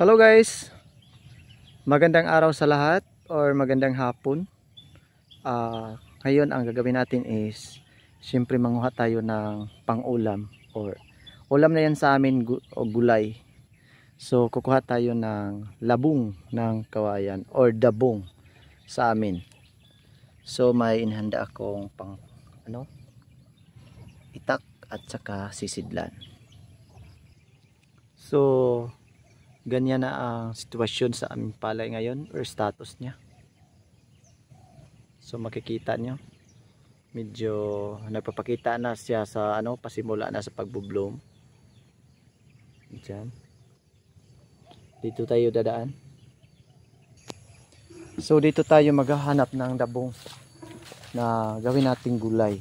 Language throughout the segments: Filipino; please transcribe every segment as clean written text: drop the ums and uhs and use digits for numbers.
Hello guys, magandang araw sa lahat or magandang hapon. Ngayon ang gagawin natin is siyempre manguha tayo ng pang-ulam or ulam na yan sa amin o gulay. So kukuha tayo ng labong ng kawayan or dabong sa amin. So may inhanda akong pang itak at saka sisidlan. So ganyan na ang sitwasyon sa aming palay ngayon or status niya. So makikita nyo, medyo nagpapakita na siya sa pasimula na sa pagbubloom. Diyan. Dito tayo dadaan. So dito tayo maghahanap ng dabong na gawin nating gulay.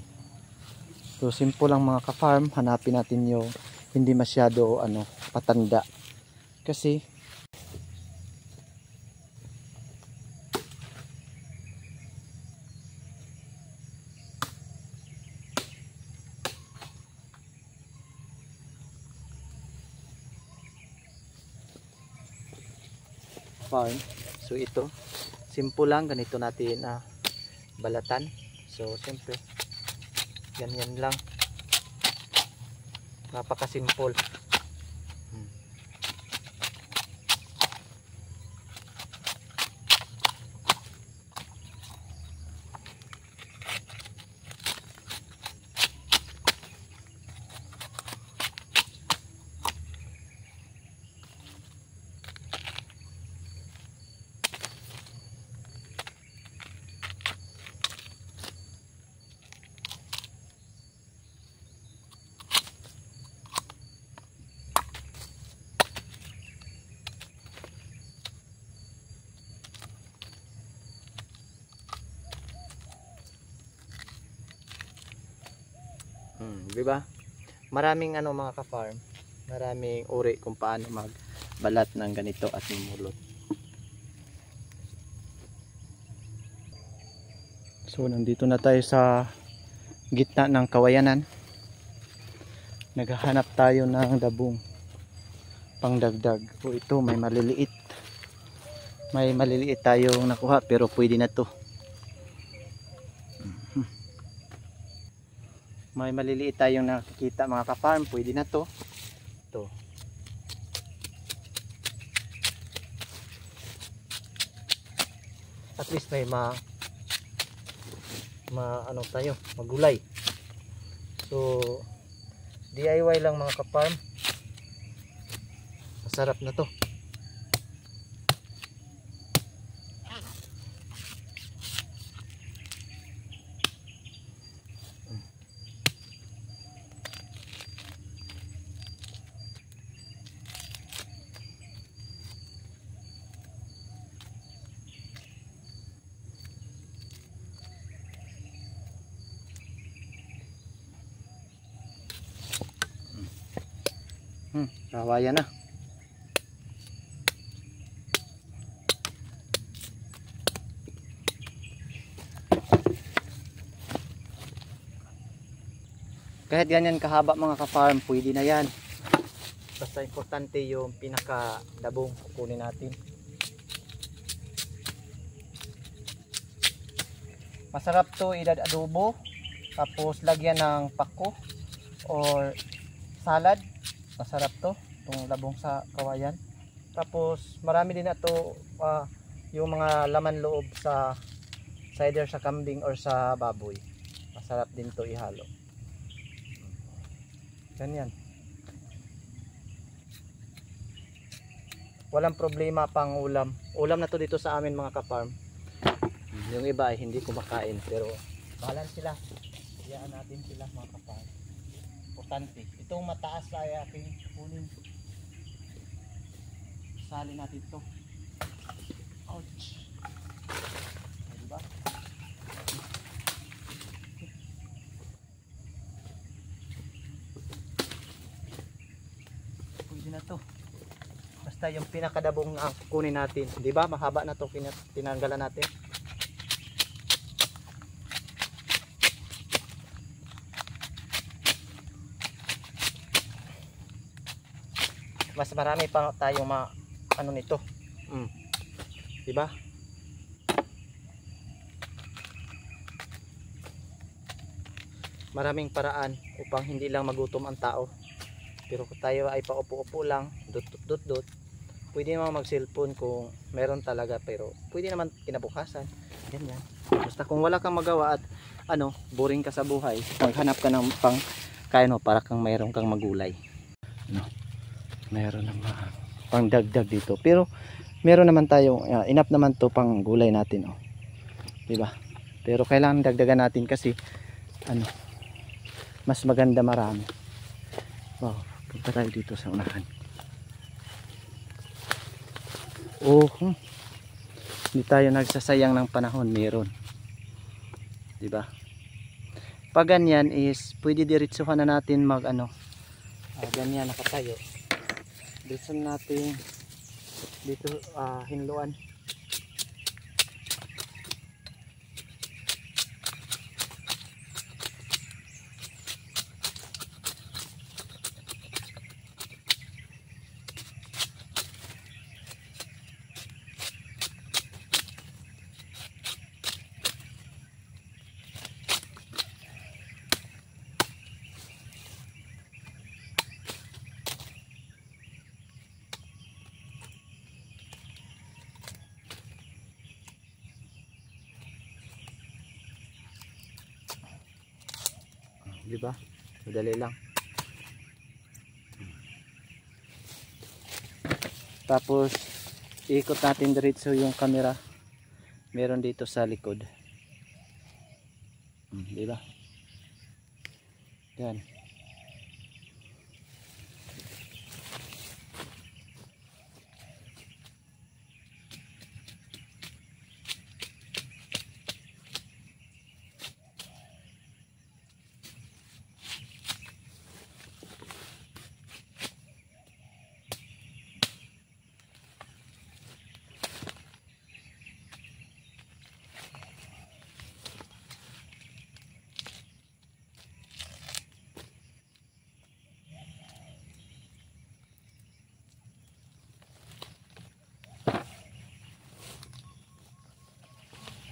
So simple lang mga ka-farm, hanapin natin yung hindi masyado patanda. Kasi farm, so ito simple lang, ganito natin balatan. So siyempre ganyan lang, napaka-simple. Diba? Maraming mga ka-farm, maraming uri kung paano magbalat ng ganito at mumulot. So nandito na tayo sa gitna ng kawayanan. Naghahanap tayo ng dabong pangdagdag. O ito may maliliit. May maliliit tayong nakuha pero pwede na to. May maliliit tayong nakikita mga ka-farm, pwede na to. Ito. At least may tayo, magulay. So DIY lang mga ka-farm. Masarap na to. Kawayan na. Kahit ganyan kahaba mga ka-farm, pwede na yan. Basta importante yung pinaka dabong kukunin natin. Masarap to idad-adobo, tapos lagyan ng pako or salad. Masarap to, itong labong sa kawayan. Tapos marami din na to yung mga laman loob sa either sa kambing or sa baboy. Masarap din to ihalo. Ganyan. Walang problema pang ulam. Ulam na to dito sa amin mga ka-farm. Yung iba ay hindi kumakain pero bahalan sila. Hayaan natin sila mga ka-farm. Importante. Itong mataas ay ating kunin. Salin natin ito. Ouch. Diba? Pwede na to. Basta yung pinakadabong ang kunin natin. Diba? Mahaba na to. Tinanggalan natin. mas marami pa tayong ano nito. Diba? Maraming paraan upang hindi lang magutom ang tao. Pero kung tayo ay paupo-upo lang, dot, pwede naman mag cellphone kung meron talaga, pero pwede naman kinabukasan. Ganyan. Basta kung wala kang magawa at boring ka sa buhay, maghanap ka ng pang kain mo para kang mayroon kang magulay. Meron naman pang dagdag dito. Pero meron naman tayong enough naman to pang gulay natin, diba? Pero kailangan dagdagan natin kasi mas maganda marami. Wow, punta tayo dito sa unahan. Hindi tayo nagsasayang ng panahon, meron, diba? Pag ganyan is pwede diretsuhan na natin mag ganyan nakatayo. Diretso natin dito hinluan. Diba? Madali lang. Tapos ikot natin diretso yung camera. Meron dito sa likod. Diba? Yan.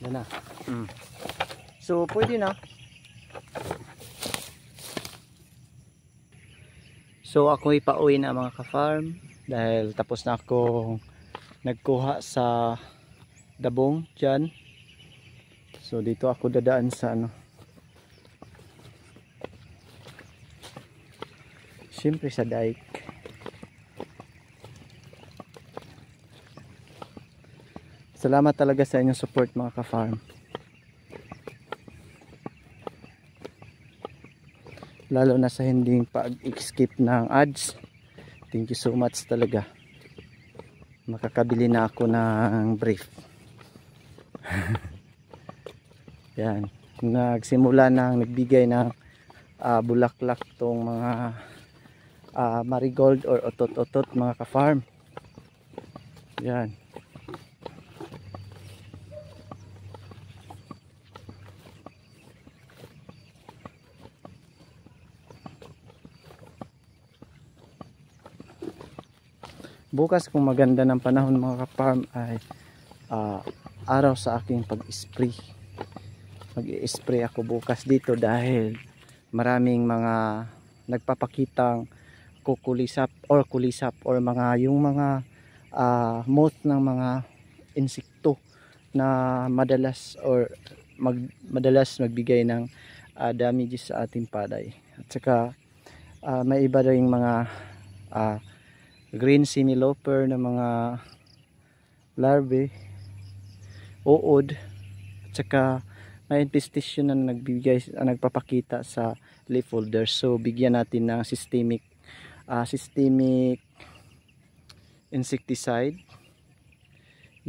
Yan na. So pwede na. So ako ipauwi na mga ka-farm dahil tapos na ako nagkuha sa dabong dyan. So dito ako dadaan sa siyempre sa dike. Salamat talaga sa inyong support mga ka-farm. Lalo na sa hindi pag-skip ng ads. Thank you so much talaga. Makakabili na ako ng brief. Yan. Nagsimula nang nagbigay ng bulaklak tong mga marigold or otot-otot mga ka-farm. Yan. Bukas kung maganda ng panahon mga ka-farm ay araw sa aking pag-spray. Mag-i-spray ako bukas dito dahil maraming mga nagpapakitang kukulisap or mga moth ng mga insekto na madalas magbigay ng damages sa ating palay. At saka may iba ring mga green siniloper na mga larvae, uod, at saka may infestation na nagpapakita sa leaf folder. So bigyan natin ng systemic insecticide.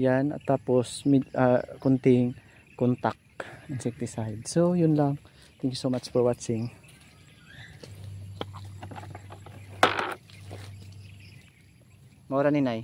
Yan, at tapos kunting contact insecticide. So yun lang. Thank you so much for watching. Maura ni Nay.